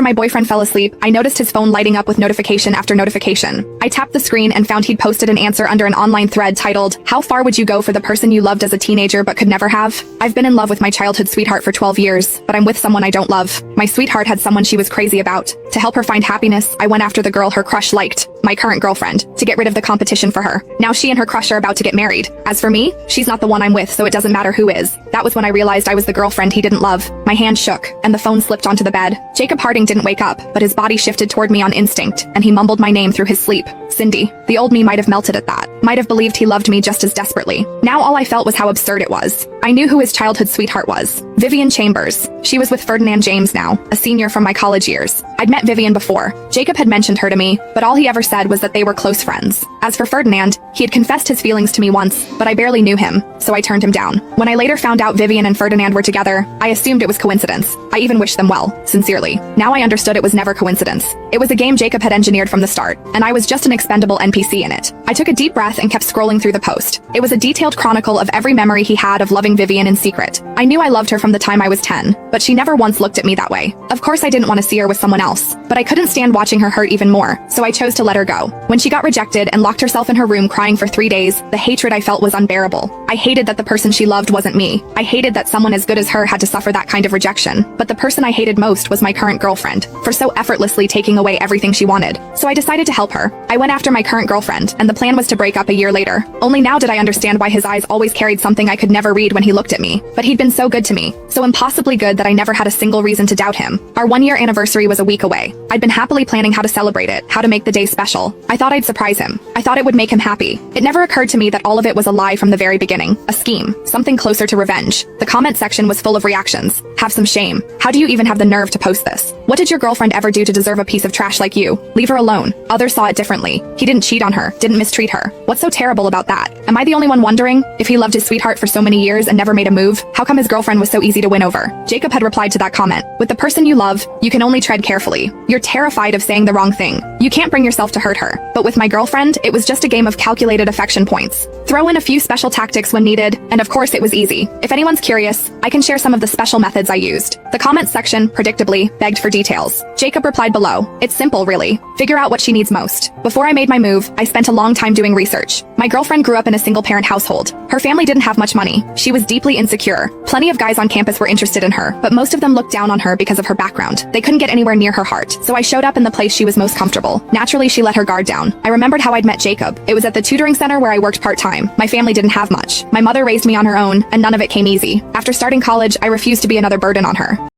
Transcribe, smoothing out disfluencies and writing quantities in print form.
My boyfriend fell asleep, I noticed his phone lighting up with notification after notification. I tapped the screen and found he'd posted an answer under an online thread titled, "How far would you go for the person you loved as a teenager but could never have? I've been in love with my childhood sweetheart for 12 years, but I'm with someone I don't love. My sweetheart had someone she was crazy about. To help her find happiness, I went after the girl her crush liked, my current girlfriend, to get rid of the competition for her. Now she and her crush are about to get married. As for me, she's not the one I'm with, so it doesn't matter who is." That was when I realized I was the girlfriend he didn't love. My hand shook, and the phone slipped onto the bed. Jacob Harding didn't wake up, but his body shifted toward me on instinct, and he mumbled my name through his sleep. Cindy. The old me might have melted at that. Might have believed he loved me just as desperately. Now all I felt was how absurd it was. I knew who his childhood sweetheart was. Vivian Chambers. She was with Ferdinand James now, a senior from my college years. I'd met Vivian before. Jacob had mentioned her to me, but all he ever said was that they were close friends. As for Ferdinand, he had confessed his feelings to me once, but I barely knew him, so I turned him down. When I later found out Vivian and Ferdinand were together, I assumed it was coincidence. I even wished them well, sincerely. Now I understood it was never coincidence. It was a game Jacob had engineered from the start, and I was just an expendable NPC in it. I took a deep breath and kept scrolling through the post. It was a detailed chronicle of every memory he had of loving Vivian in secret. I knew I loved her from the time I was 10, but she never once looked at me that way. Of course I didn't want to see her with someone else, but I couldn't stand watching her hurt even more, so I chose to let her go. When she got rejected and locked herself in her room crying for 3 days, the hatred I felt was unbearable. I hated that the person she loved wasn't me. I hated that someone as good as her had to suffer that kind of rejection. But the person I hated most was my current girlfriend, for so effortlessly taking away everything she wanted. So I decided to help her. I went after my current girlfriend, and the plan was to break up a year later. Only now did I understand why his eyes always carried something I could never read when he looked at me. But he'd been so good to me, so impossibly good that I never had a single reason to doubt him. Our 1-year anniversary was a week away. I'd been happily planning how to celebrate it, how to make the day special. I thought I'd surprise him. I thought it would make him happy. It never occurred to me that all of it was a lie from the very beginning, a scheme, something closer to revenge. The comment section was full of reactions. Have some shame. How do you even have the nerve to post this? What did your girlfriend ever do to deserve a piece of trash like you? Leave her alone. Others saw it differently. He didn't cheat on her, didn't mistreat her. What's so terrible about that? Am I the only one wondering? If he loved his sweetheart for so many years and never made a move, how come his girlfriend was so easy to win over? Jacob had replied to that comment. With the person you love, you can only tread carefully. You're terrified of saying the wrong thing. You can't bring yourself to hurt her. But with my girlfriend, it was just a game of calculated affection points. Throw in a few special tactics when needed, and of course it was easy. If anyone's curious, I can share some of the special methods I used. The comments section, predictably, begged for details. Jacob replied below. It's simple, really. Figure out what she needs most. Before I made my move, I spent a long time doing research. My girlfriend grew up in a single-parent household. Her family didn't have much money. She was deeply insecure. Plenty of guys on campus were interested in her, but most of them looked down on her because of her background. They couldn't get anywhere near her heart, so I showed up in the place she was most comfortable. Naturally, she let her guard down. I remembered how I'd met Jacob. It was at the tutoring center where I worked part-time. My family didn't have much. My mother raised me on her own, and none of it came easy. After starting college, I refused to be another burden on her.